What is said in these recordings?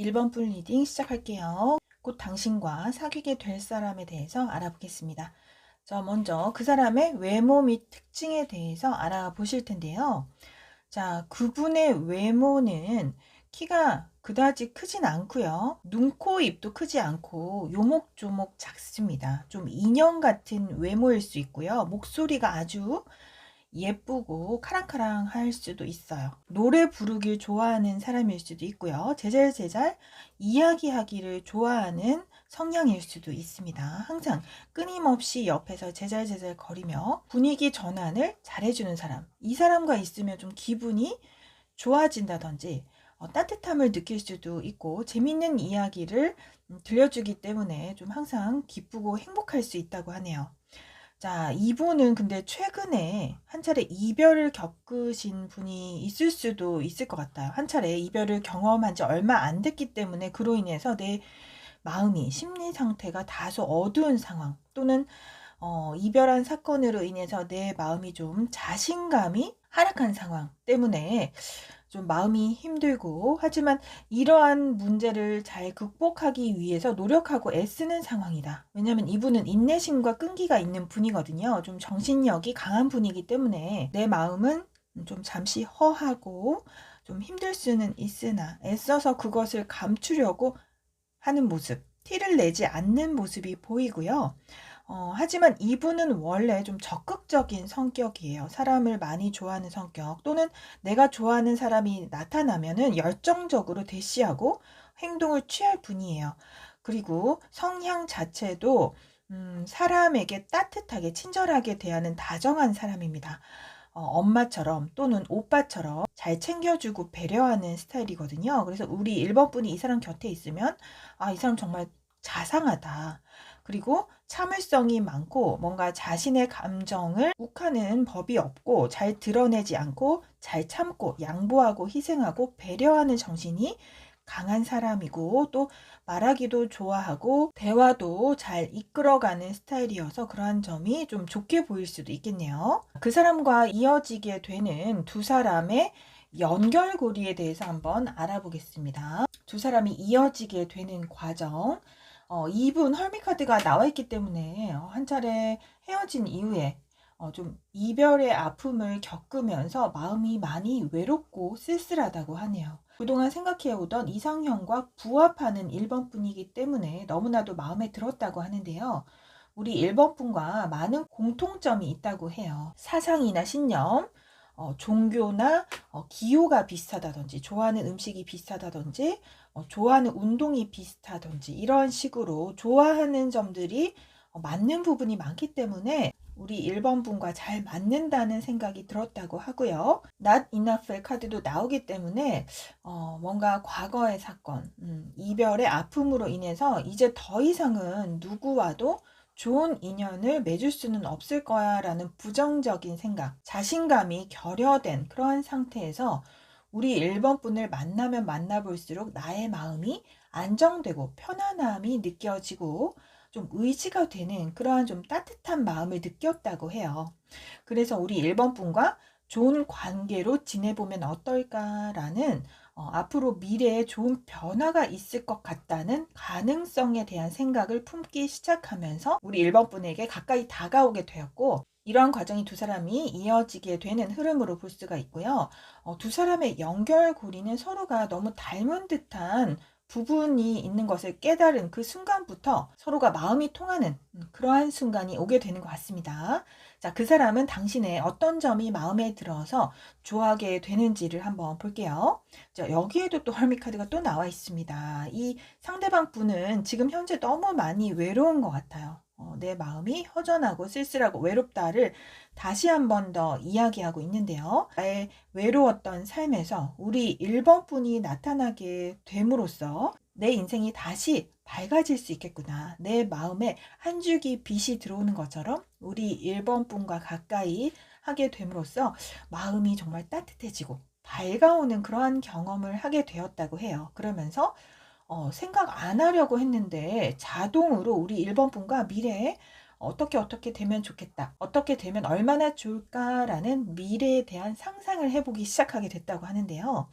1번 분 리딩 시작할게요. 곧 당신과 사귀게 될 사람에 대해서 알아보겠습니다. 먼저 그 사람의 외모 및 특징에 대해서 알아보실 텐데요. 그분의 외모는 키가 그다지 크진 않고요. 눈, 코, 입도 크지 않고 요목조목 작습니다. 좀 인형 같은 외모일 수 있고요. 목소리가 아주 예쁘고 카랑카랑할 수도 있어요. 노래 부르길 좋아하는 사람일 수도 있고요. 제잘제잘 이야기하기를 좋아하는 성향일 수도 있습니다. 항상 끊임없이 옆에서 제잘제잘 거리며 분위기 전환을 잘해주는 사람. 이 사람과 있으면 좀 기분이 좋아진다든지 따뜻함을 느낄 수도 있고 재밌는 이야기를 들려주기 때문에 좀 항상 기쁘고 행복할 수 있다고 하네요. 이분은 근데 최근에 한 차례 이별을 겪으신 분이 있을 수도 있을 것 같아요. 한 차례 이별을 경험한 지 얼마 안 됐기 때문에 그로 인해서 내 마음이, 심리 상태가 다소 어두운 상황 또는 이별한 사건으로 인해서 내 마음이 좀 자신감이 하락한 상황 때문에 좀 마음이 힘들고, 하지만 이러한 문제를 잘 극복하기 위해서 노력하고 애쓰는 상황이다. 왜냐면 이분은 인내심과 끈기가 있는 분이거든요. 좀 정신력이 강한 분이기 때문에 내 마음은 좀 잠시 허하고 좀 힘들 수는 있으나 애써서 그것을 감추려고 하는 모습, 티를 내지 않는 모습이 보이고요. 하지만 이분은 원래 좀 적극적인 성격이에요. 사람을 많이 좋아하는 성격, 또는 내가 좋아하는 사람이 나타나면은 열정적으로 대시하고 행동을 취할 분이에요. 그리고 성향 자체도 사람에게 따뜻하게 친절하게 대하는 다정한 사람입니다. 엄마처럼 또는 오빠처럼 잘 챙겨주고 배려하는 스타일이거든요. 그래서 우리 1번 분이 이 사람 곁에 있으면 이 사람 정말 자상하다. 그리고 참을성이 많고 뭔가 자신의 감정을 욱하는 법이 없고 잘 드러내지 않고 잘 참고 양보하고 희생하고 배려하는 정신이 강한 사람이고, 또 말하기도 좋아하고 대화도 잘 이끌어가는 스타일이어서 그러한 점이 좀 좋게 보일 수도 있겠네요. 그 사람과 이어지게 되는 두 사람의 연결고리에 대해서 한번 알아보겠습니다. 두 사람이 이어지게 되는 과정. 2분 헐미카드가 나와 있기 때문에 한 차례 헤어진 이후에 좀 이별의 아픔을 겪으면서 마음이 많이 외롭고 쓸쓸하다고 하네요. 그동안 생각해오던 이상형과 부합하는 1번 분이기 때문에 너무나도 마음에 들었다고 하는데요. 우리 1번 분과 많은 공통점이 있다고 해요. 사상이나 신념, 종교나 기호가 비슷하다든지, 좋아하는 음식이 비슷하다든지, 좋아하는 운동이 비슷하든지, 이런 식으로 좋아하는 점들이 맞는 부분이 많기 때문에 우리 1번 분과 잘 맞는다는 생각이 들었다고 하고요. Not Enough의 카드도 나오기 때문에 뭔가 과거의 사건, 이별의 아픔으로 인해서 이제 더 이상은 누구와도 좋은 인연을 맺을 수는 없을 거야 라는 부정적인 생각, 자신감이 결여된 그러한 상태에서 우리 1번 분을 만나면 만나볼수록 나의 마음이 안정되고 편안함이 느껴지고 좀 의지가 되는 그러한 좀 따뜻한 마음을 느꼈다고 해요. 그래서 우리 1번 분과 좋은 관계로 지내보면 어떨까라는 앞으로 미래에 좋은 변화가 있을 것 같다는 가능성에 대한 생각을 품기 시작하면서 우리 1번 분에게 가까이 다가오게 되었고, 이러한 과정이 두 사람이 이어지게 되는 흐름으로 볼 수가 있고요. 두 사람의 연결고리는 서로가 너무 닮은 듯한 부분이 있는 것을 깨달은 그 순간부터 서로가 마음이 통하는 그러한 순간이 오게 되는 것 같습니다. 그 사람은 당신의 어떤 점이 마음에 들어서 좋아하게 되는지를 한번 볼게요. 여기에도 또 헐미카드가 또 나와 있습니다. 이 상대방 분은 지금 현재 너무 많이 외로운 것 같아요. 내 마음이 허전하고 쓸쓸하고 외롭다를 다시 한 번 더 이야기하고 있는데요. 나의 외로웠던 삶에서 우리 1번 분이 나타나게 됨으로써 내 인생이 다시 밝아질 수 있겠구나. 내 마음에 한 줄기 빛이 들어오는 것처럼 우리 1번 분과 가까이 하게 됨으로써 마음이 정말 따뜻해지고 밝아오는 그러한 경험을 하게 되었다고 해요. 그러면서 생각 안 하려고 했는데 자동으로 우리 1번 분과 미래에 어떻게 되면 좋겠다, 어떻게 되면 얼마나 좋을까라는 미래에 대한 상상을 해보기 시작하게 됐다고 하는데요.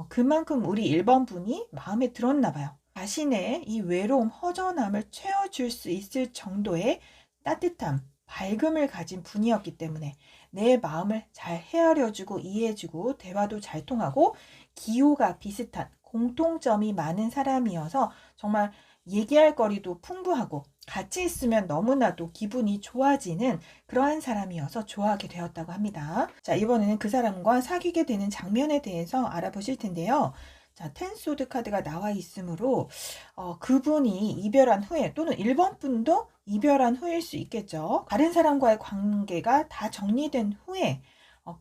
그만큼 우리 1번 분이 마음에 들었나 봐요. 자신의 이 외로움, 허전함을 채워줄 수 있을 정도의 따뜻함, 밝음을 가진 분이었기 때문에 내 마음을 잘 헤아려주고 이해해주고 대화도 잘 통하고 기호가 비슷한 공통점이 많은 사람이어서 정말 얘기할 거리도 풍부하고 같이 있으면 너무나도 기분이 좋아지는 그러한 사람이어서 좋아하게 되었다고 합니다. 자, 이번에는 그 사람과 사귀게 되는 장면에 대해서 알아보실 텐데요. 자, 텐소드 카드가 나와 있으므로 그분이 이별한 후에 또는 1번 분도 이별한 후일 수 있겠죠. 다른 사람과의 관계가 다 정리된 후에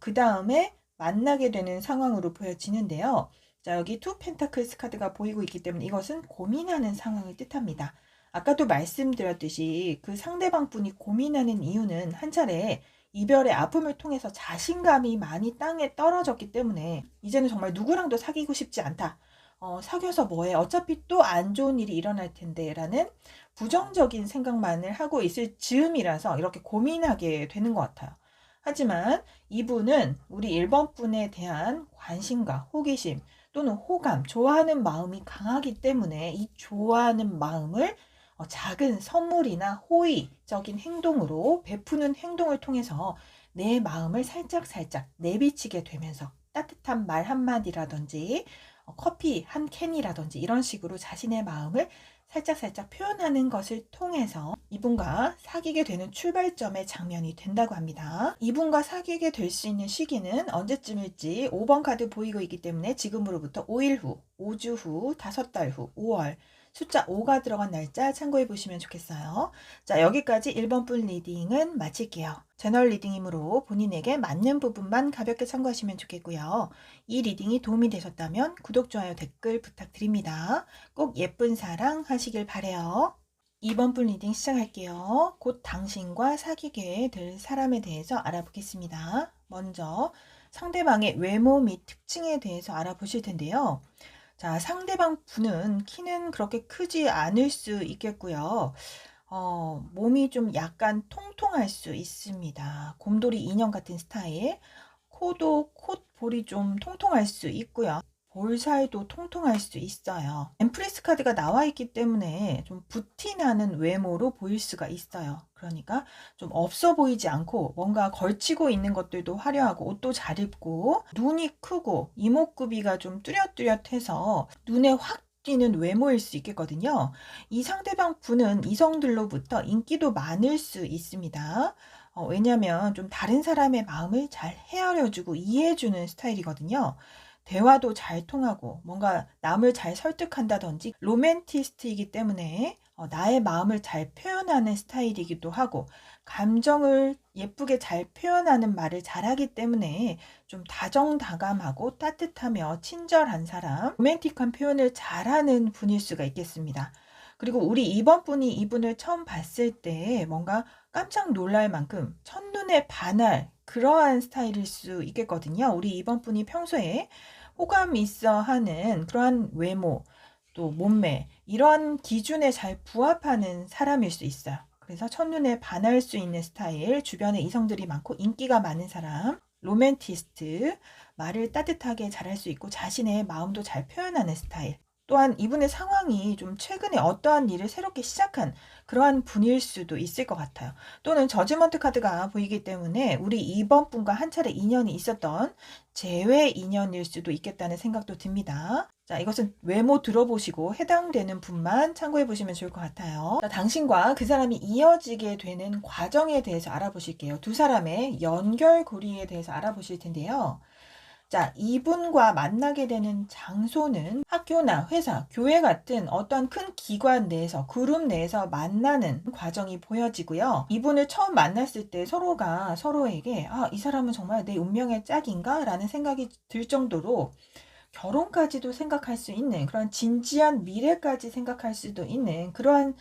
그 다음에 만나게 되는 상황으로 보여지는데요. 자, 여기 투 펜타클스 카드가 보이고 있기 때문에 이것은 고민하는 상황을 뜻합니다. 아까도 말씀드렸듯이 그 상대방 분이 고민하는 이유는 한 차례 이별의 아픔을 통해서 자신감이 많이 땅에 떨어졌기 때문에 이제는 정말 누구랑도 사귀고 싶지 않다. 사귀어서 뭐해? 어차피 또 안 좋은 일이 일어날 텐데 라는 부정적인 생각만을 하고 있을 즈음이라서 이렇게 고민하게 되는 것 같아요. 하지만 이분은 우리 1번 분에 대한 관심과 호기심 또는 호감, 좋아하는 마음이 강하기 때문에 이 좋아하는 마음을 작은 선물이나 호의적인 행동으로 베푸는 행동을 통해서 내 마음을 살짝살짝 내비치게 되면서 따뜻한 말 한마디라든지 커피 한 캔이라든지 이런 식으로 자신의 마음을 살짝살짝 표현하는 것을 통해서 이분과 사귀게 되는 출발점의 장면이 된다고 합니다. 이분과 사귀게 될 수 있는 시기는 언제쯤일지 5번 카드 보이고 있기 때문에 지금으로부터 5일 후, 5주 후, 5달 후, 5월 숫자 5가 들어간 날짜 참고해 보시면 좋겠어요. 자, 여기까지 1번 분 리딩은 마칠게요. 채널 리딩이므로 본인에게 맞는 부분만 가볍게 참고하시면 좋겠고요. 이 리딩이 도움이 되셨다면 구독, 좋아요, 댓글 부탁드립니다. 꼭 예쁜 사랑 하시길 바래요. 2번 분 리딩 시작할게요. 곧 당신과 사귀게 될 사람에 대해서 알아보겠습니다. 먼저 상대방의 외모 및 특징에 대해서 알아보실 텐데요. 자, 상대방 분은 키는 그렇게 크지 않을 수 있겠고요. 몸이 좀 약간 통통할 수 있습니다. 곰돌이 인형 같은 스타일. 코도 콧볼이 좀 통통할 수 있고요. 볼살도 통통할 수 있어요. 엠프레스 카드가 나와 있기 때문에 좀 부티나는 외모로 보일 수가 있어요. 그러니까 좀 없어 보이지 않고 뭔가 걸치고 있는 것들도 화려하고 옷도 잘 입고 눈이 크고 이목구비가 좀 뚜렷뚜렷해서 눈에 확 띄는 외모일 수 있겠거든요. 이 상대방 분은 이성들로부터 인기도 많을 수 있습니다. 왜냐하면 좀 다른 사람의 마음을 잘 헤아려주고 이해해주는 스타일이거든요. 대화도 잘 통하고 뭔가 남을 잘 설득한다든지 로맨티스트이기 때문에 나의 마음을 잘 표현하는 스타일이기도 하고 감정을 예쁘게 잘 표현하는 말을 잘하기 때문에 좀 다정다감하고 따뜻하며 친절한 사람, 로맨틱한 표현을 잘하는 분일 수가 있겠습니다. 그리고 우리 2번 분이 이분을 처음 봤을 때 뭔가 깜짝 놀랄 만큼 첫눈에 반할 그러한 스타일일 수 있겠거든요. 우리 2번 분이 평소에 호감이 있어 하는 그러한 외모, 또 몸매, 이러한 기준에 잘 부합하는 사람일 수 있어요. 그래서 첫눈에 반할 수 있는 스타일, 주변에 이성들이 많고 인기가 많은 사람, 로맨티스트, 말을 따뜻하게 잘할 수 있고 자신의 마음도 잘 표현하는 스타일. 또한 이분의 상황이 좀 최근에 어떠한 일을 새롭게 시작한 그러한 분일 수도 있을 것 같아요. 또는 저지먼트 카드가 보이기 때문에 우리 2번 분과 한 차례 인연이 있었던 재회 인연일 수도 있겠다는 생각도 듭니다. 자, 이것은 외모 들어보시고 해당되는 분만 참고해 보시면 좋을 것 같아요. 자, 당신과 그 사람이 이어지게 되는 과정에 대해서 알아보실게요. 두 사람의 연결고리에 대해서 알아보실 텐데요. 자, 이분과 만나게 되는 장소는 학교나 회사, 교회 같은 어떤 큰 기관 내에서, 그룹 내에서 만나는 과정이 보여지고요. 이분을 처음 만났을 때 서로가 서로에게 이 사람은 정말 내 운명의 짝인가? 라는 생각이 들 정도로 결혼까지도 생각할 수 있는 그런 진지한 미래까지 생각할 수도 있는 그러한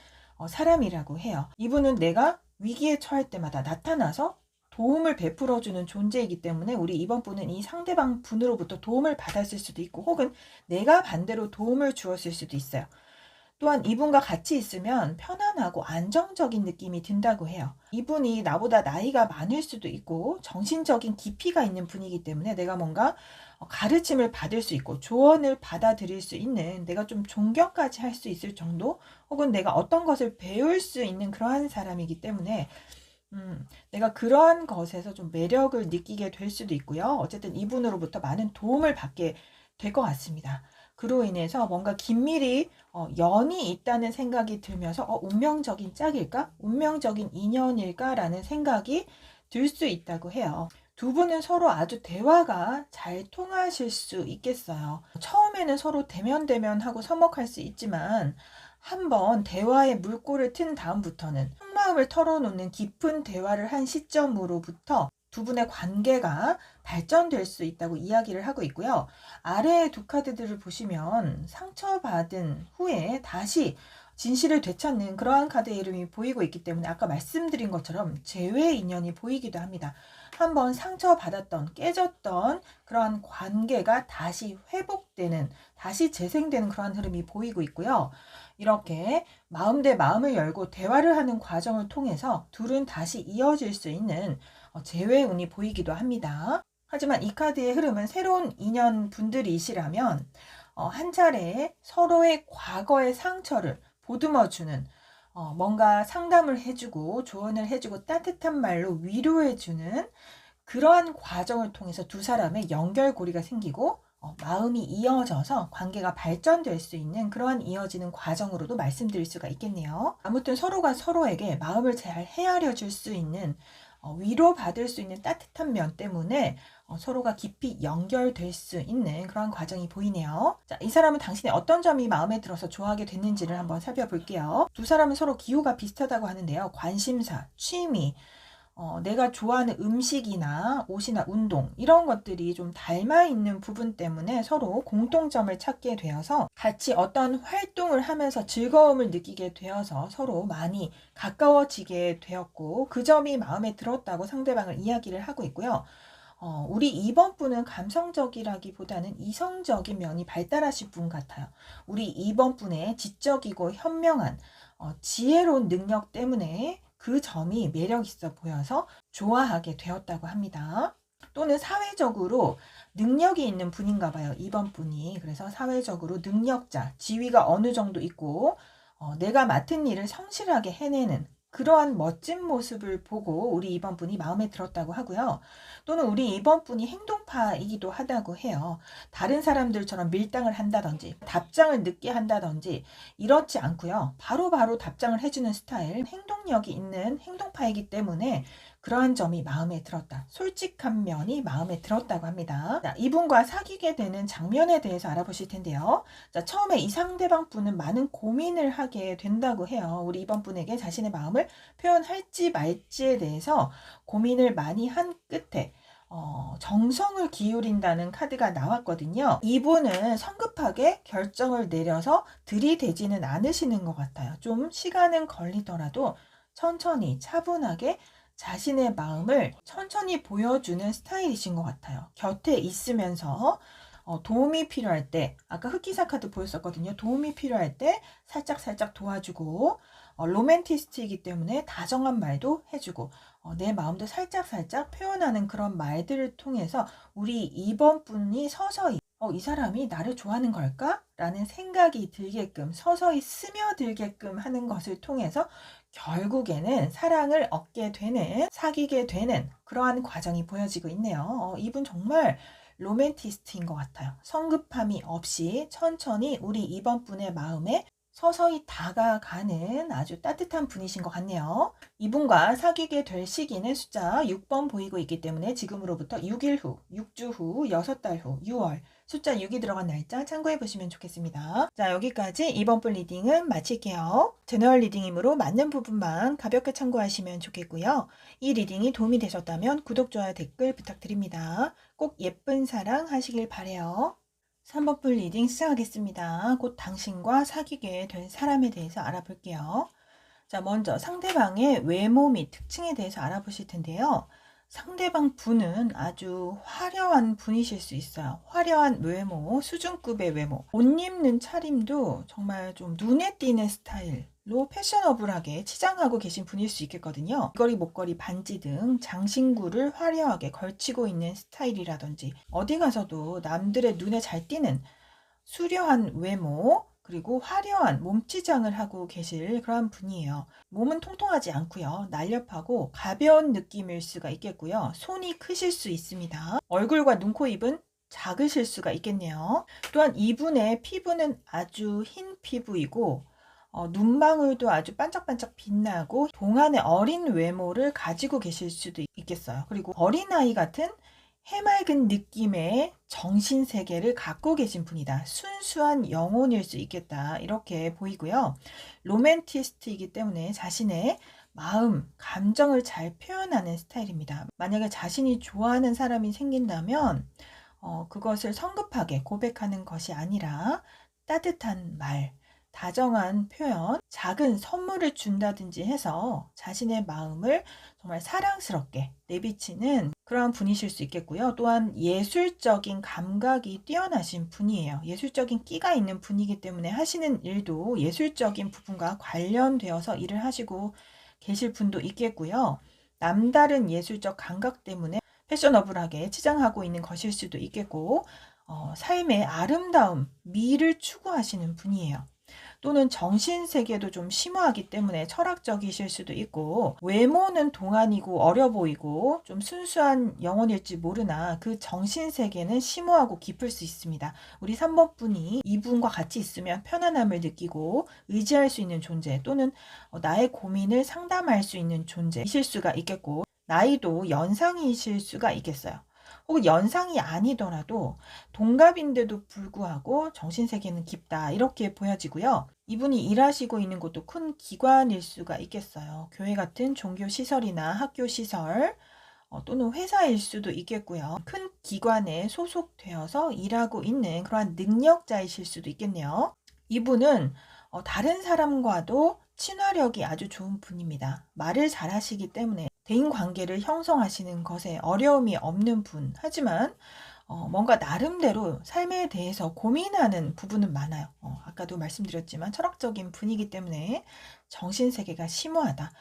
사람이라고 해요. 이분은 내가 위기에 처할 때마다 나타나서 도움을 베풀어주는 존재이기 때문에 우리 2번 분은 이 상대방 분으로부터 도움을 받았을 수도 있고 혹은 내가 반대로 도움을 주었을 수도 있어요. 또한 이분과 같이 있으면 편안하고 안정적인 느낌이 든다고 해요. 이분이 나보다 나이가 많을 수도 있고 정신적인 깊이가 있는 분이기 때문에 내가 뭔가 가르침을 받을 수 있고 조언을 받아들일 수 있는, 내가 좀 존경까지 할 수 있을 정도, 혹은 내가 어떤 것을 배울 수 있는 그러한 사람이기 때문에 내가 그러한 것에서 좀 매력을 느끼게 될 수도 있고요. 어쨌든 이분으로부터 많은 도움을 받게 될 것 같습니다. 그로 인해서 뭔가 긴밀히 연이 있다는 생각이 들면서 운명적인 짝일까? 운명적인 인연일까? 라는 생각이 들 수 있다고 해요. 두 분은 서로 아주 대화가 잘 통하실 수 있겠어요. 처음에는 서로 대면대면하고 서먹할 수 있지만 한번 대화의 물꼬를 튼 다음부터는 속마음을 털어놓는 깊은 대화를 한 시점으로부터 두 분의 관계가 발전될 수 있다고 이야기를 하고 있고요. 아래의 두 카드들을 보시면 상처받은 후에 다시 진실을 되찾는 그러한 카드의 이름이 보이고 있기 때문에 아까 말씀드린 것처럼 재회 인연이 보이기도 합니다. 한번 상처받았던, 깨졌던 그러한 관계가 다시 회복되는, 다시 재생되는 그러한 흐름이 보이고 있고요. 이렇게 마음 대 마음을 열고 대화를 하는 과정을 통해서 둘은 다시 이어질 수 있는 재회운이 보이기도 합니다. 하지만 이 카드의 흐름은 새로운 인연 분들이시라면 한 차례 서로의 과거의 상처를 보듬어주는, 뭔가 상담을 해주고 조언을 해주고 따뜻한 말로 위로해주는 그러한 과정을 통해서 두 사람의 연결고리가 생기고 마음이 이어져서 관계가 발전될 수 있는 그러한 이어지는 과정으로도 말씀드릴 수가 있겠네요. 아무튼 서로가 서로에게 마음을 잘 헤아려 줄 수 있는, 위로받을 수 있는 따뜻한 면 때문에 서로가 깊이 연결될 수 있는 그런 과정이 보이네요. 자, 이 사람은 당신의 어떤 점이 마음에 들어서 좋아하게 됐는지를 한번 살펴볼게요. 두 사람은 서로 기호가 비슷하다고 하는데요. 관심사, 취미, 내가 좋아하는 음식이나 옷이나 운동, 이런 것들이 좀 닮아있는 부분 때문에 서로 공통점을 찾게 되어서 같이 어떤 활동을 하면서 즐거움을 느끼게 되어서 서로 많이 가까워지게 되었고, 그 점이 마음에 들었다고 상대방을 이야기를 하고 있고요. 우리 2번 분은 감성적이라기보다는 이성적인 면이 발달하실 분 같아요. 우리 2번 분의 지적이고 현명한 지혜로운 능력 때문에 그 점이 매력 있어 보여서 좋아하게 되었다고 합니다. 또는 사회적으로 능력이 있는 분인가 봐요. 2번 분이. 그래서 사회적으로 능력자, 지위가 어느 정도 있고 내가 맡은 일을 성실하게 해내는 그러한 멋진 모습을 보고 우리 2번 분이 마음에 들었다고 하고요. 또는 우리 2번 분이 행동파이기도 하다고 해요. 다른 사람들처럼 밀당을 한다든지 답장을 늦게 한다든지 이렇지 않고요. 바로바로 답장을 해주는 스타일, 행동력이 있는 행동파이기 때문에 그러한 점이 마음에 들었다. 솔직한 면이 마음에 들었다고 합니다. 자, 이분과 사귀게 되는 장면에 대해서 알아보실 텐데요. 자, 처음에 이 상대방 분은 많은 고민을 하게 된다고 해요. 우리 이번 분에게 자신의 마음을 표현할지 말지에 대해서 고민을 많이 한 끝에 정성을 기울인다는 카드가 나왔거든요. 이분은 성급하게 결정을 내려서 들이대지는 않으시는 것 같아요. 좀 시간은 걸리더라도 천천히 차분하게 자신의 마음을 천천히 보여주는 스타일이신 것 같아요. 곁에 있으면서 도움이 필요할 때, 아까 흑기사 카드 보였었거든요. 도움이 필요할 때 살짝 도와주고, 로맨티스트이기 때문에 다정한 말도 해주고, 내 마음도 살짝 표현하는 그런 말들을 통해서 우리 2번 분이 서서히 이 사람이 나를 좋아하는 걸까? 라는 생각이 들게끔, 서서히 스며들게끔 하는 것을 통해서 결국에는 사랑을 얻게 되는, 사귀게 되는 그러한 과정이 보여지고 있네요. 이분 정말 로맨티스트인 것 같아요. 성급함이 없이 천천히 우리 2번 분의 마음에 서서히 다가가는 아주 따뜻한 분이신 것 같네요. 이분과 사귀게 될 시기는 숫자 6번 보이고 있기 때문에 지금으로부터 6일 후, 6주 후, 6달 후, 6월 숫자 6이 들어간 날짜 참고해 보시면 좋겠습니다. 자, 여기까지 이번 분 리딩은 마칠게요. 제너럴 리딩이므로 맞는 부분만 가볍게 참고하시면 좋겠고요. 이 리딩이 도움이 되셨다면 구독, 좋아요, 댓글 부탁드립니다. 꼭 예쁜 사랑 하시길 바래요. 3번 분 리딩 시작하겠습니다. 곧 당신과 사귀게 될 사람에 대해서 알아볼게요. 자, 먼저 상대방의 외모 및 특징에 대해서 알아보실 텐데요. 상대방 분은 아주 화려한 분이실 수 있어요. 화려한 외모, 수준급의 외모. 옷 입는 차림도 정말 좀 눈에 띄는 스타일. 패셔너블하게 치장하고 계신 분일 수 있겠거든요. 귀걸이, 목걸이, 반지 등 장신구를 화려하게 걸치고 있는 스타일이라든지 어디 가서도 남들의 눈에 잘 띄는 수려한 외모, 그리고 화려한 몸치장을 하고 계실 그런 분이에요. 몸은 통통하지 않고요. 날렵하고 가벼운 느낌일 수가 있겠고요. 손이 크실 수 있습니다. 얼굴과 눈, 코, 입은 작으실 수가 있겠네요. 또한 이분의 피부는 아주 흰 피부이고 눈망울도 아주 반짝반짝 빛나고 동안의 어린 외모를 가지고 계실 수도 있겠어요. 그리고 어린아이 같은 해맑은 느낌의 정신세계를 갖고 계신 분이다. 순수한 영혼일 수 있겠다. 이렇게 보이고요. 로맨티스트이기 때문에 자신의 마음, 감정을 잘 표현하는 스타일입니다. 만약에 자신이 좋아하는 사람이 생긴다면 그것을 성급하게 고백하는 것이 아니라 따뜻한 말, 다정한 표현, 작은 선물을 준다든지 해서 자신의 마음을 정말 사랑스럽게 내비치는 그러한 분이실 수 있겠고요. 또한 예술적인 감각이 뛰어나신 분이에요. 예술적인 끼가 있는 분이기 때문에 하시는 일도 예술적인 부분과 관련되어서 일을 하시고 계실 분도 있겠고요. 남다른 예술적 감각 때문에 패셔너블하게 치장하고 있는 것일 수도 있겠고 삶의 아름다움, 미를 추구하시는 분이에요. 또는 정신세계도 좀 심오하기 때문에 철학적이실 수도 있고 외모는 동안이고 어려 보이고 좀 순수한 영혼일지 모르나 그 정신세계는 심오하고 깊을 수 있습니다. 우리 3번 분이 이분과 같이 있으면 편안함을 느끼고 의지할 수 있는 존재 또는 나의 고민을 상담할 수 있는 존재이실 수가 있겠고 나이도 연상이실 수가 있겠어요. 혹은 연상이 아니더라도 동갑인데도 불구하고 정신세계는 깊다 이렇게 보여지고요. 이분이 일하시고 있는 곳도 큰 기관일 수가 있겠어요. 교회 같은 종교시설이나 학교시설 또는 회사일 수도 있겠고요. 큰 기관에 소속되어서 일하고 있는 그러한 능력자이실 수도 있겠네요. 이분은 다른 사람과도 친화력이 아주 좋은 분입니다. 말을 잘하시기 때문에 대인관계를 형성하시는 것에 어려움이 없는 분. 하지만 뭔가 나름대로 삶에 대해서 고민하는 부분은 많아요. 아까도 말씀드렸지만 철학적인 분이기 때문에 정신세계가 심오하다.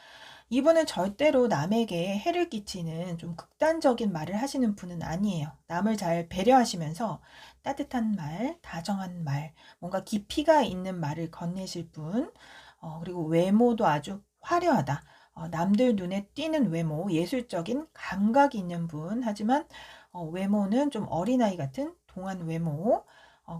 이분은 절대로 남에게 해를 끼치는 좀 극단적인 말을 하시는 분은 아니에요. 남을 잘 배려하시면서 따뜻한 말, 다정한 말, 뭔가 깊이가 있는 말을 건네실 분, 그리고 외모도 아주 화려하다. 남들 눈에 띄는 외모, 예술적인 감각이 있는 분. 하지만 외모는 좀 어린아이 같은 동안 외모,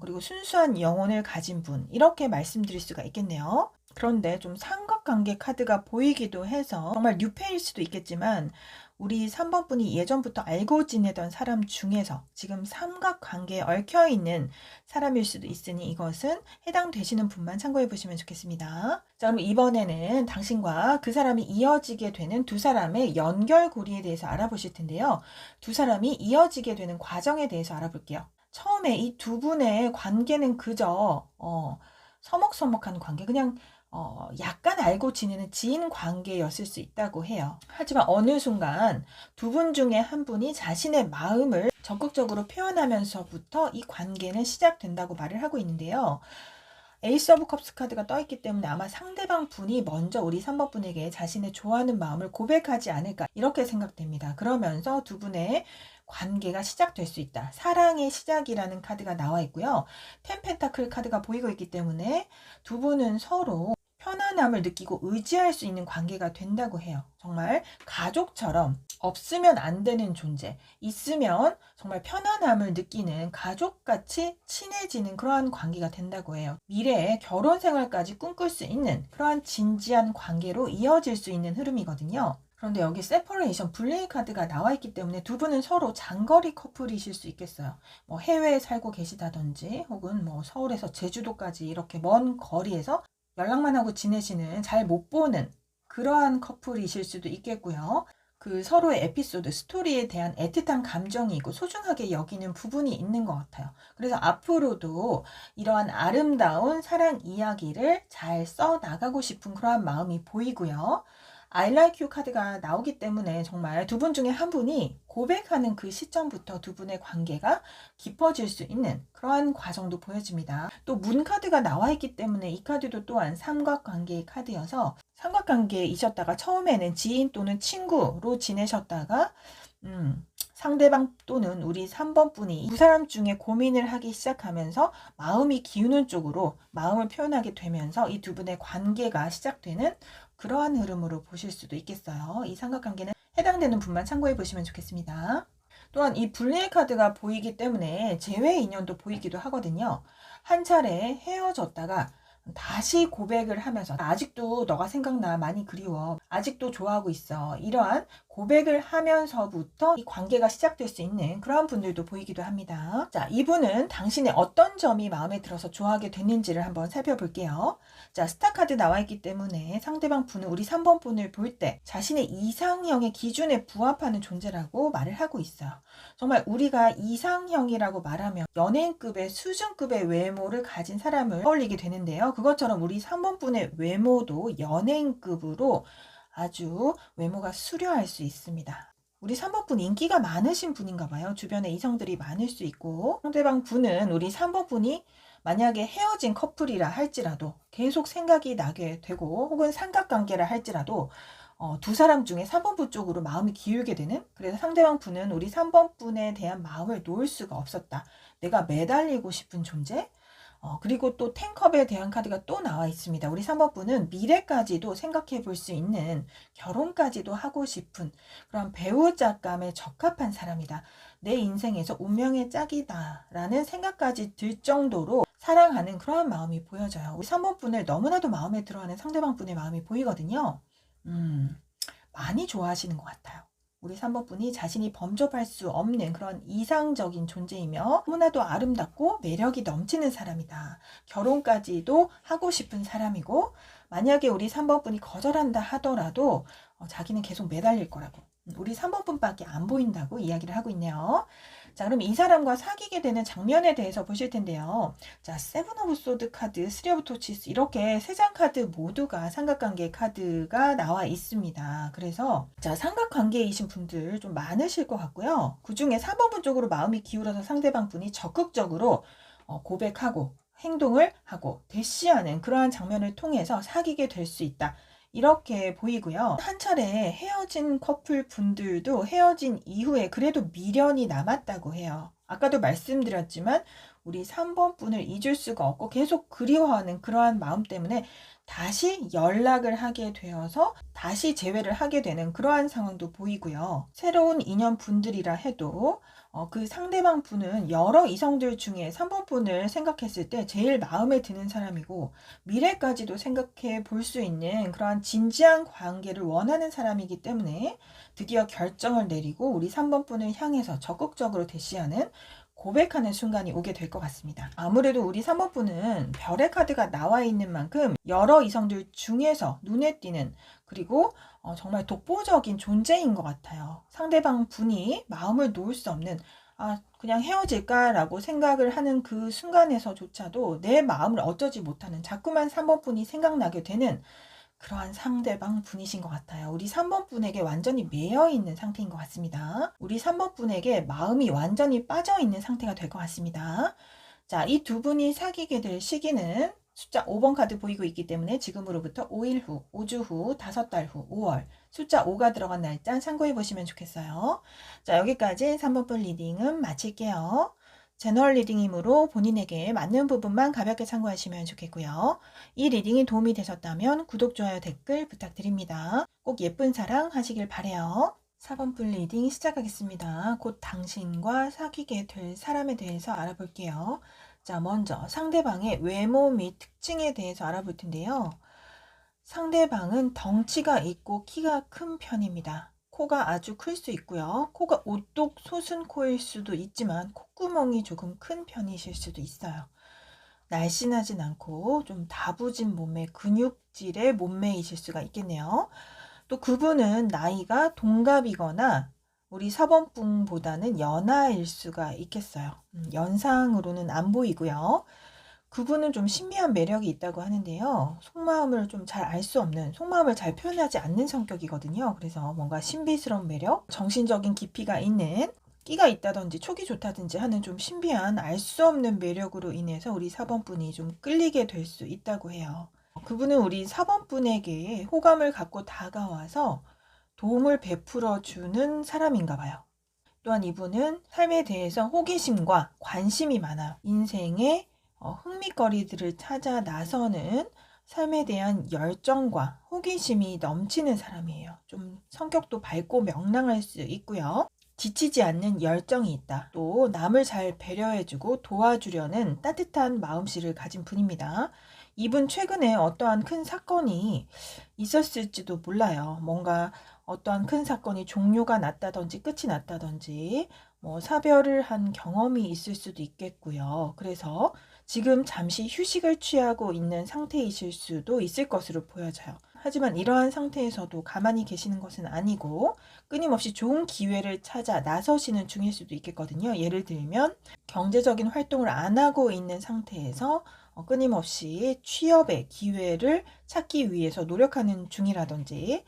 그리고 순수한 영혼을 가진 분. 이렇게 말씀드릴 수가 있겠네요. 그런데 좀 삼각관계 카드가 보이기도 해서 정말 뉴페일 수도 있겠지만 우리 3번 분이 예전부터 알고 지내던 사람 중에서 지금 삼각관계에 얽혀있는 사람일 수도 있으니 이것은 해당되시는 분만 참고해 보시면 좋겠습니다. 자, 그럼 이번에는 당신과 그 사람이 이어지게 되는 두 사람의 연결고리에 대해서 알아보실 텐데요. 두 사람이 이어지게 되는 과정에 대해서 알아볼게요. 처음에 이 두 분의 관계는 그저 서먹서먹한 관계, 그냥 약간 알고 지내는 지인 관계였을 수 있다고 해요. 하지만 어느 순간 두 분 중에 한 분이 자신의 마음을 적극적으로 표현하면서부터 이 관계는 시작된다고 말을 하고 있는데요. 에이스 오브 컵스 카드가 떠있기 때문에 아마 상대방 분이 먼저 우리 3번 분에게 자신의 좋아하는 마음을 고백하지 않을까 이렇게 생각됩니다. 그러면서 두 분의 관계가 시작될 수 있다. 사랑의 시작이라는 카드가 나와 있고요. 텐 펜타클 카드가 보이고 있기 때문에 두 분은 서로 편안함을 느끼고 의지할 수 있는 관계가 된다고 해요. 정말 가족처럼 없으면 안 되는 존재, 있으면 정말 편안함을 느끼는 가족같이 친해지는 그러한 관계가 된다고 해요. 미래에 결혼 생활까지 꿈꿀 수 있는 그러한 진지한 관계로 이어질 수 있는 흐름이거든요. 그런데 여기 세퍼레이션, 분리 카드가 나와 있기 때문에 두 분은 서로 장거리 커플이실 수 있겠어요. 뭐 해외에 살고 계시다든지 혹은 뭐 서울에서 제주도까지 이렇게 먼 거리에서 연락만 하고 지내시는 잘 못 보는 그러한 커플이실 수도 있겠고요. 그 서로의 에피소드, 스토리에 대한 애틋한 감정이 있고 소중하게 여기는 부분이 있는 것 같아요. 그래서 앞으로도 이러한 아름다운 사랑 이야기를 잘 써나가고 싶은 그러한 마음이 보이고요. I like you 카드가 나오기 때문에 정말 두 분 중에 한 분이 고백하는 그 시점부터 두 분의 관계가 깊어질 수 있는 그러한 과정도 보여집니다. 또 문 카드가 나와 있기 때문에 이 카드도 또한 삼각관계의 카드여서 삼각관계이셨다가 처음에는 지인 또는 친구로 지내셨다가 상대방 또는 우리 3번 분이 두 사람 중에 고민을 하기 시작하면서 마음이 기우는 쪽으로 마음을 표현하게 되면서 이 두 분의 관계가 시작되는 그러한 흐름으로 보실 수도 있겠어요. 이 삼각관계는 해당되는 분만 참고해 보시면 좋겠습니다. 또한 이 불리의 카드가 보이기 때문에 재회 인연도 보이기도 하거든요. 한 차례 헤어졌다가 다시 고백을 하면서 아직도 너가 생각나, 많이 그리워, 아직도 좋아하고 있어, 이러한 고백을 하면서부터 이 관계가 시작될 수 있는 그러한 분들도 보이기도 합니다. 자, 이분은 당신의 어떤 점이 마음에 들어서 좋아하게 됐는지를 한번 살펴볼게요. 자, 스타 카드 나와 있기 때문에 상대방 분은 우리 3번 분을 볼 때 자신의 이상형의 기준에 부합하는 존재라고 말을 하고 있어요. 정말 우리가 이상형이라고 말하면 연예인급의 수준급의 외모를 가진 사람을 떠올리게 되는데요. 그것처럼 우리 3번 분의 외모도 연예인급으로 아주 외모가 수려할 수 있습니다. 우리 3번 분 인기가 많으신 분인가 봐요. 주변에 이성들이 많을 수 있고, 상대방 분은 우리 3번 분이 만약에 헤어진 커플이라 할지라도 계속 생각이 나게 되고, 혹은 삼각관계라 할지라도 두 사람 중에 3번 분 쪽으로 마음이 기울게 되는, 그래서 상대방 분은 우리 3번 분에 대한 마음을 놓을 수가 없었다. 내가 매달리고 싶은 존재. 그리고 또 텐컵에 대한 카드가 또 나와 있습니다. 우리 3번 분은 미래까지도 생각해 볼 수 있는, 결혼까지도 하고 싶은 그런 배우자감에 적합한 사람이다. 내 인생에서 운명의 짝이다 라는 생각까지 들 정도로 사랑하는 그러한 마음이 보여져요. 우리 3번 분을 너무나도 마음에 들어하는 상대방 분의 마음이 보이거든요. 많이 좋아하시는 것 같아요. 우리 3번 분이 자신이 범접할 수 없는 그런 이상적인 존재이며 너무나도 아름답고 매력이 넘치는 사람이다. 결혼까지도 하고 싶은 사람이고, 만약에 우리 3번 분이 거절한다 하더라도 자기는 계속 매달릴 거라고, 우리 3번 분밖에 안 보인다고 이야기를 하고 있네요. 자, 그럼 이 사람과 사귀게 되는 장면에 대해서 보실 텐데요. 자, 세븐 오브 소드 카드, 쓰리 오브 토치스, 이렇게 세 장 카드 모두가 삼각관계 카드가 나와 있습니다. 그래서 자, 삼각관계이신 분들 좀 많으실 것 같고요. 그 중에 4번 분 쪽으로 마음이 기울어서 상대방 분이 적극적으로 고백하고 행동을 하고 대시하는 그러한 장면을 통해서 사귀게 될 수 있다. 이렇게 보이고요. 한 차례 헤어진 커플 분들도 헤어진 이후에 그래도 미련이 남았다고 해요. 아까도 말씀드렸지만 우리 3번 분을 잊을 수가 없고 계속 그리워하는 그러한 마음 때문에 다시 연락을 하게 되어서 다시 재회를 하게 되는 그러한 상황도 보이고요. 새로운 인연 분들이라 해도 그 상대방 분은 여러 이성들 중에 3번 분을 생각했을 때 제일 마음에 드는 사람이고, 미래까지도 생각해 볼 수 있는 그러한 진지한 관계를 원하는 사람이기 때문에 드디어 결정을 내리고 우리 3번 분을 향해서 적극적으로 대시하는, 고백하는 순간이 오게 될 것 같습니다. 아무래도 우리 3번 분은 별의 카드가 나와 있는 만큼 여러 이성들 중에서 눈에 띄는, 그리고 정말 독보적인 존재인 것 같아요. 상대방 분이 마음을 놓을 수 없는, 그냥 헤어질까라고 생각을 하는 그 순간에서조차도 내 마음을 어쩌지 못하는, 자꾸만 3번 분이 생각나게 되는 그러한 상대방 분이신 것 같아요. 우리 3번 분에게 완전히 매여 있는 상태인 것 같습니다. 우리 3번 분에게 마음이 완전히 빠져 있는 상태가 될 것 같습니다. 자, 이 두 분이 사귀게 될 시기는 숫자 5번 카드 보이고 있기 때문에 지금으로부터 5일 후, 5주 후, 5달 후, 5월 숫자 5가 들어간 날짜 참고해 보시면 좋겠어요. 자, 여기까지 3번 분 리딩은 마칠게요. 제너럴 리딩이므로 본인에게 맞는 부분만 가볍게 참고하시면 좋겠고요. 이 리딩이 도움이 되셨다면 구독, 좋아요, 댓글 부탁드립니다. 꼭 예쁜 사랑 하시길 바래요. 4번 분 리딩 시작하겠습니다. 곧 당신과 사귀게 될 사람에 대해서 알아볼게요. 자, 먼저 상대방의 외모 및 특징에 대해서 알아볼 텐데요. 상대방은 덩치가 있고 키가 큰 편입니다. 코가 아주 클 수 있고요. 코가 오똑 솟은 코일 수도 있지만 콧구멍이 조금 큰 편이실 수도 있어요. 날씬하진 않고 좀 다부진 몸의 근육질의 몸매이실 수가 있겠네요. 또 그분은 나이가 동갑이거나 우리 4번 분보다는 연하일 수가 있겠어요. 연상으로는 안 보이고요. 그분은 좀 신비한 매력이 있다고 하는데요. 속마음을 좀 잘 알 수 없는, 속마음을 잘 표현하지 않는 성격이거든요. 그래서 뭔가 신비스러운 매력, 정신적인 깊이가 있는, 끼가 있다든지 촉이 좋다든지 하는 좀 신비한 알 수 없는 매력으로 인해서 우리 4번 분이 좀 끌리게 될 수 있다고 해요. 그분은 우리 4번 분에게 호감을 갖고 다가와서 도움을 베풀어 주는 사람인가 봐요. 또한 이분은 삶에 대해서 호기심과 관심이 많아요. 인생의 흥미거리들을 찾아 나서는 삶에 대한 열정과 호기심이 넘치는 사람이에요. 좀 성격도 밝고 명랑할 수 있고요. 지치지 않는 열정이 있다. 또 남을 잘 배려해주고 도와주려는 따뜻한 마음씨를 가진 분입니다. 이분 최근에 어떠한 큰 사건이 있었을지도 몰라요. 뭔가 어떠한 큰 사건이 종료가 났다든지 끝이 났다든지 뭐 사별을 한 경험이 있을 수도 있겠고요. 그래서 지금 잠시 휴식을 취하고 있는 상태이실 수도 있을 것으로 보여져요. 하지만 이러한 상태에서도 가만히 계시는 것은 아니고 끊임없이 좋은 기회를 찾아 나서시는 중일 수도 있겠거든요. 예를 들면 경제적인 활동을 안 하고 있는 상태에서 끊임없이 취업의 기회를 찾기 위해서 노력하는 중이라든지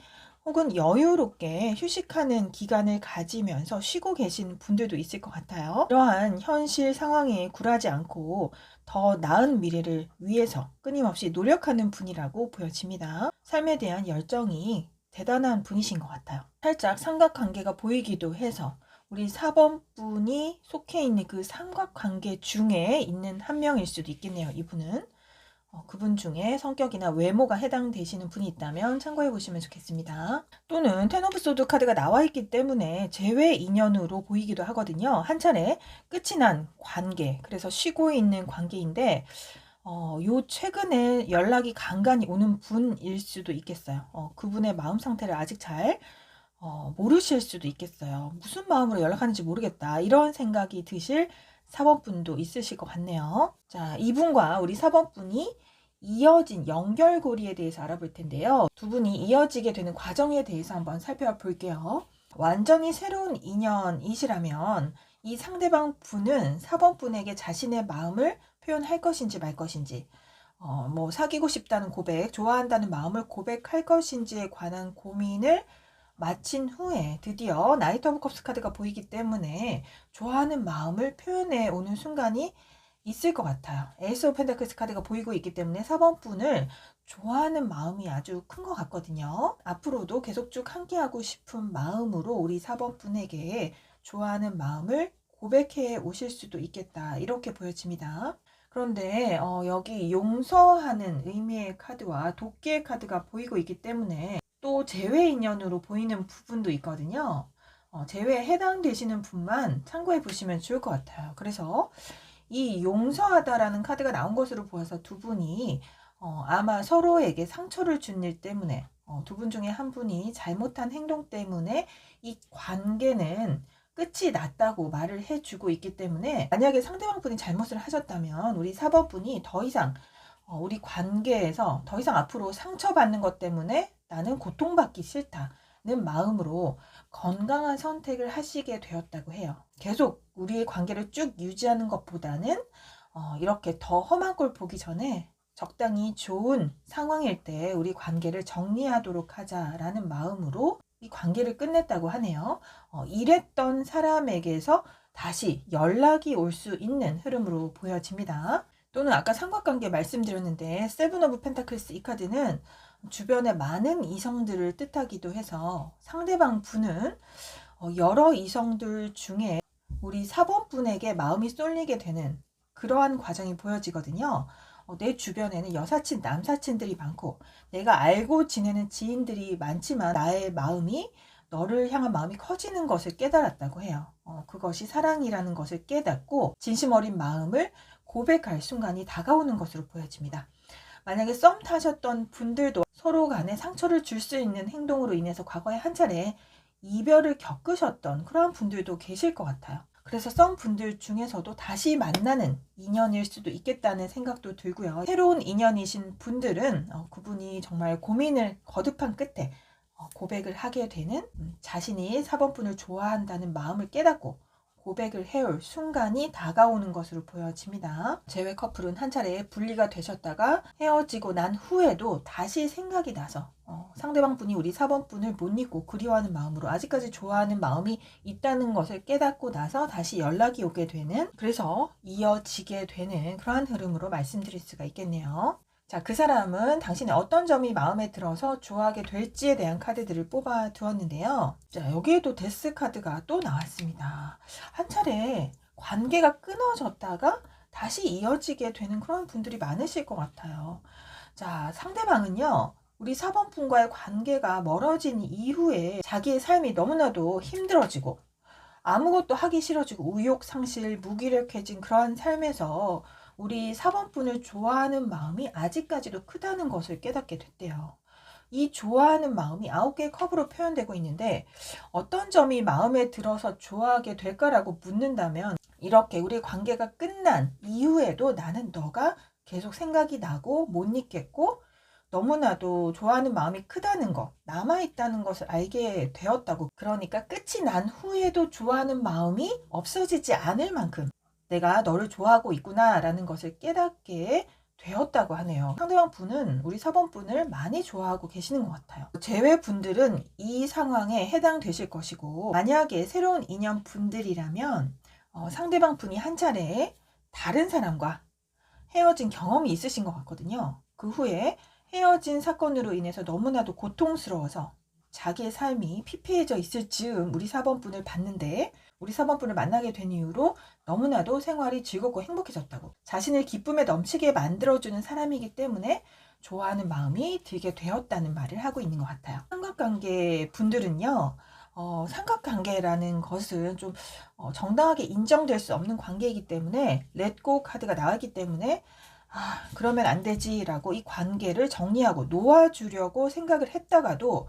혹은 여유롭게 휴식하는 기간을 가지면서 쉬고 계신 분들도 있을 것 같아요. 이러한 현실 상황에 굴하지 않고 더 나은 미래를 위해서 끊임없이 노력하는 분이라고 보여집니다. 삶에 대한 열정이 대단한 분이신 것 같아요. 살짝 삼각관계가 보이기도 해서 우리 4번 분이 속해 있는 그 삼각관계 중에 있는 한 명일 수도 있겠네요. 이분은. 그분 중에 성격이나 외모가 해당되시는 분이 있다면 참고해 보시면 좋겠습니다. 또는 텐 오브 소드 카드가 나와 있기 때문에 재회 인연으로 보이기도 하거든요. 한 차례 끝이 난 관계, 그래서 쉬고 있는 관계인데 요 최근에 연락이 간간히 오는 분일 수도 있겠어요. 그분의 마음 상태를 아직 잘 모르실 수도 있겠어요. 무슨 마음으로 연락하는지 모르겠다. 이런 생각이 드실 4번 분도 있으실 것 같네요. 자, 이분과 우리 4번 분이 이어진 연결고리에 대해서 알아볼 텐데요. 두 분이 이어지게 되는 과정에 대해서 한번 살펴볼게요. 완전히 새로운 인연이시라면 이 상대방 분은 4번 분에게 자신의 마음을 표현할 것인지 말 것인지, 뭐 사귀고 싶다는 고백, 좋아한다는 마음을 고백할 것인지에 관한 고민을 마친 후에 드디어 나이트 오브 컵스 카드가 보이기 때문에 좋아하는 마음을 표현해 오는 순간이 있을 것 같아요. 에이스 오브 펜타클스 카드가 보이고 있기 때문에 4번 분을 좋아하는 마음이 아주 큰 것 같거든요. 앞으로도 계속 쭉 함께하고 싶은 마음으로 우리 4번 분에게 좋아하는 마음을 고백해 오실 수도 있겠다. 이렇게 보여집니다. 그런데 여기 용서하는 의미의 카드와 도끼의 카드가 보이고 있기 때문에 또 재회 인연으로 보이는 부분도 있거든요. 재회에 해당되시는 분만 참고해 보시면 좋을 것 같아요. 그래서 이 용서하다라는 카드가 나온 것으로 보아서 두 분이 아마 서로에게 상처를 준 일 때문에 두 분 중에 한 분이 잘못한 행동 때문에 이 관계는 끝이 났다고 말을 해주고 있기 때문에, 만약에 상대방 분이 잘못을 하셨다면 우리 4번 분이 더 이상 우리 관계에서 더 이상 앞으로 상처받는 것 때문에 나는 고통받기 싫다는 마음으로 건강한 선택을 하시게 되었다고 해요. 계속 우리의 관계를 쭉 유지하는 것보다는 이렇게 더 험한 걸 보기 전에 적당히 좋은 상황일 때 우리 관계를 정리하도록 하자라는 마음으로 이 관계를 끝냈다고 하네요. 이랬던 사람에게서 다시 연락이 올 수 있는 흐름으로 보여집니다. 또는 아까 삼각관계 말씀드렸는데 세븐 오브 펜타클스 이 카드는 주변에 많은 이성들을 뜻하기도 해서 상대방 분은 여러 이성들 중에 우리 4번 분에게 마음이 쏠리게 되는 그러한 과정이 보여지거든요. 내 주변에는 여사친, 남사친들이 많고 내가 알고 지내는 지인들이 많지만 나의 마음이 너를 향한 마음이 커지는 것을 깨달았다고 해요. 그것이 사랑이라는 것을 깨닫고 진심 어린 마음을 고백할 순간이 다가오는 것으로 보여집니다. 만약에 썸 타셨던 분들도 서로 간에 상처를 줄 수 있는 행동으로 인해서 과거에 한 차례 이별을 겪으셨던 그런 분들도 계실 것 같아요. 그래서 썸 분들 중에서도 다시 만나는 인연일 수도 있겠다는 생각도 들고요. 새로운 인연이신 분들은 그분이 정말 고민을 거듭한 끝에 고백을 하게 되는, 자신이 4번 분을 좋아한다는 마음을 깨닫고 고백을 해올 순간이 다가오는 것으로 보여집니다. 재회 커플은 한 차례 분리가 되셨다가 헤어지고 난 후에도 다시 생각이 나서 상대방 분이 우리 4번 분을 못 잊고 그리워하는 마음으로 아직까지 좋아하는 마음이 있다는 것을 깨닫고 나서 다시 연락이 오게 되는, 그래서 이어지게 되는 그러한 흐름으로 말씀드릴 수가 있겠네요. 자, 그 사람은 당신의 어떤 점이 마음에 들어서 좋아하게 될지에 대한 카드들을 뽑아 두었는데요. 자, 여기에도 데스 카드가 또 나왔습니다. 한 차례 관계가 끊어졌다가 다시 이어지게 되는 그런 분들이 많으실 것 같아요. 자, 상대방은요, 우리 4번 분과의 관계가 멀어진 이후에 자기의 삶이 너무나도 힘들어지고 아무것도 하기 싫어지고 의욕 상실, 무기력해진 그러한 삶에서 우리 4번 분을 좋아하는 마음이 아직까지도 크다는 것을 깨닫게 됐대요. 이 좋아하는 마음이 9개의 컵으로 표현되고 있는데 어떤 점이 마음에 들어서 좋아하게 될까라고 묻는다면, 이렇게 우리 관계가 끝난 이후에도 나는 너가 계속 생각이 나고 못 잊겠고 너무나도 좋아하는 마음이 크다는 것, 남아있다는 것을 알게 되었다고. 그러니까 끝이 난 후에도 좋아하는 마음이 없어지지 않을 만큼 내가 너를 좋아하고 있구나 라는 것을 깨닫게 되었다고 하네요. 상대방 분은 우리 4번 분을 많이 좋아하고 계시는 것 같아요. 재회 분들은 이 상황에 해당되실 것이고, 만약에 새로운 인연 분들이라면 상대방 분이 한 차례 다른 사람과 헤어진 경험이 있으신 것 같거든요. 그 후에 헤어진 사건으로 인해서 너무나도 고통스러워서 자기의 삶이 피폐해져 있을 즈음 우리 4번 분을 봤는데, 우리 4번 분을 만나게 된 이후로 너무나도 생활이 즐겁고 행복해졌다고, 자신을 기쁨에 넘치게 만들어주는 사람이기 때문에 좋아하는 마음이 들게 되었다는 말을 하고 있는 것 같아요. 삼각관계 분들은요, 삼각관계라는 것은 좀 정당하게 인정될 수 없는 관계이기 때문에 렛고 카드가 나왔기 때문에 그러면 안 되지라고 이 관계를 정리하고 놓아주려고 생각을 했다가도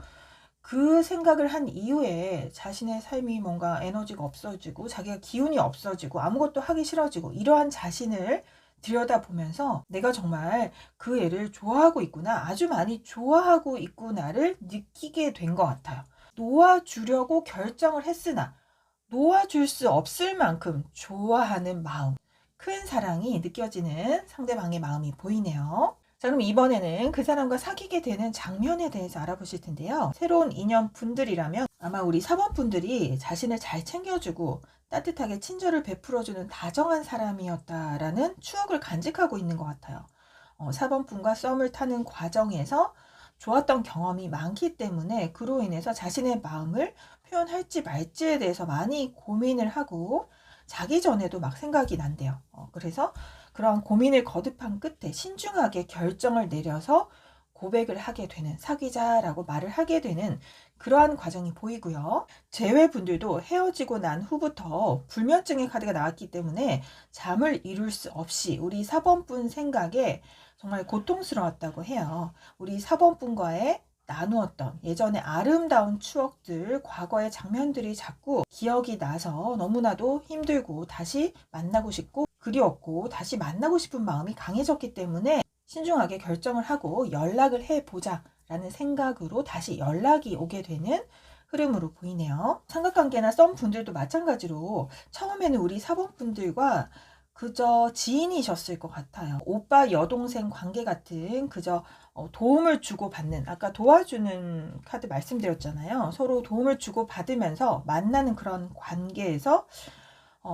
그 생각을 한 이후에 자신의 삶이 뭔가 에너지가 없어지고 자기가 기운이 없어지고 아무것도 하기 싫어지고, 이러한 자신을 들여다보면서 내가 정말 그 애를 좋아하고 있구나, 아주 많이 좋아하고 있구나를 느끼게 된 것 같아요. 놓아주려고 결정을 했으나 놓아줄 수 없을 만큼 좋아하는 마음, 큰 사랑이 느껴지는 상대방의 마음이 보이네요. 자, 그럼 이번에는 그 사람과 사귀게 되는 장면에 대해서 알아보실 텐데요. 새로운 인연 분들이라면 아마 우리 4번 분들이 자신을 잘 챙겨주고 따뜻하게 친절을 베풀어주는 다정한 사람이었다라는 추억을 간직하고 있는 것 같아요. 4번 분과 썸을 타는 과정에서 좋았던 경험이 많기 때문에 그로 인해서 자신의 마음을 표현할지 말지에 대해서 많이 고민을 하고 자기 전에도 막 생각이 난대요. 그래서 그런 고민을 거듭한 끝에 신중하게 결정을 내려서 고백을 하게 되는, 사귀자라고 말을 하게 되는 그러한 과정이 보이고요. 재회분들도 헤어지고 난 후부터 불면증의 카드가 나왔기 때문에 잠을 이룰 수 없이 우리 4번분 생각에 정말 고통스러웠다고 해요. 우리 4번분과의 나누었던 예전의 아름다운 추억들, 과거의 장면들이 자꾸 기억이 나서 너무나도 힘들고 다시 만나고 싶고 그리웠고 다시 만나고 싶은 마음이 강해졌기 때문에 신중하게 결정을 하고 연락을 해보자 라는 생각으로 다시 연락이 오게 되는 흐름으로 보이네요. 삼각관계나 썸 분들도 마찬가지로 처음에는 우리 4번 분들과 그저 지인이셨을 것 같아요. 오빠 여동생 관계 같은 그저 도움을 주고받는, 아까 도와주는 카드 말씀드렸잖아요. 서로 도움을 주고받으면서 만나는 그런 관계에서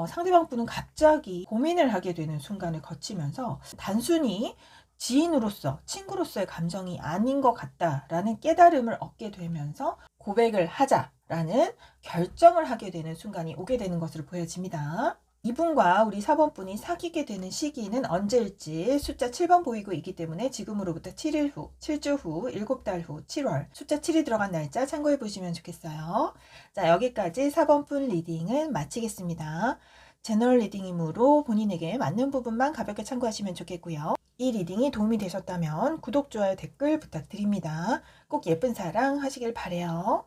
상대방 분은 갑자기 고민을 하게 되는 순간을 거치면서 단순히 지인으로서, 친구로서의 감정이 아닌 것 같다라는 깨달음을 얻게 되면서 고백을 하자라는 결정을 하게 되는 순간이 오게 되는 것으로 보여집니다. 이분과 우리 4번 분이 사귀게 되는 시기는 언제일지 숫자 7번 보이고 있기 때문에 지금으로부터 7일 후, 7주 후, 7달 후, 7월 숫자 7이 들어간 날짜 참고해 보시면 좋겠어요. 자, 여기까지 4번 분 리딩을 마치겠습니다. 제너럴 리딩이므로 본인에게 맞는 부분만 가볍게 참고하시면 좋겠고요. 이 리딩이 도움이 되셨다면 구독, 좋아요, 댓글 부탁드립니다. 꼭 예쁜 사랑 하시길 바래요.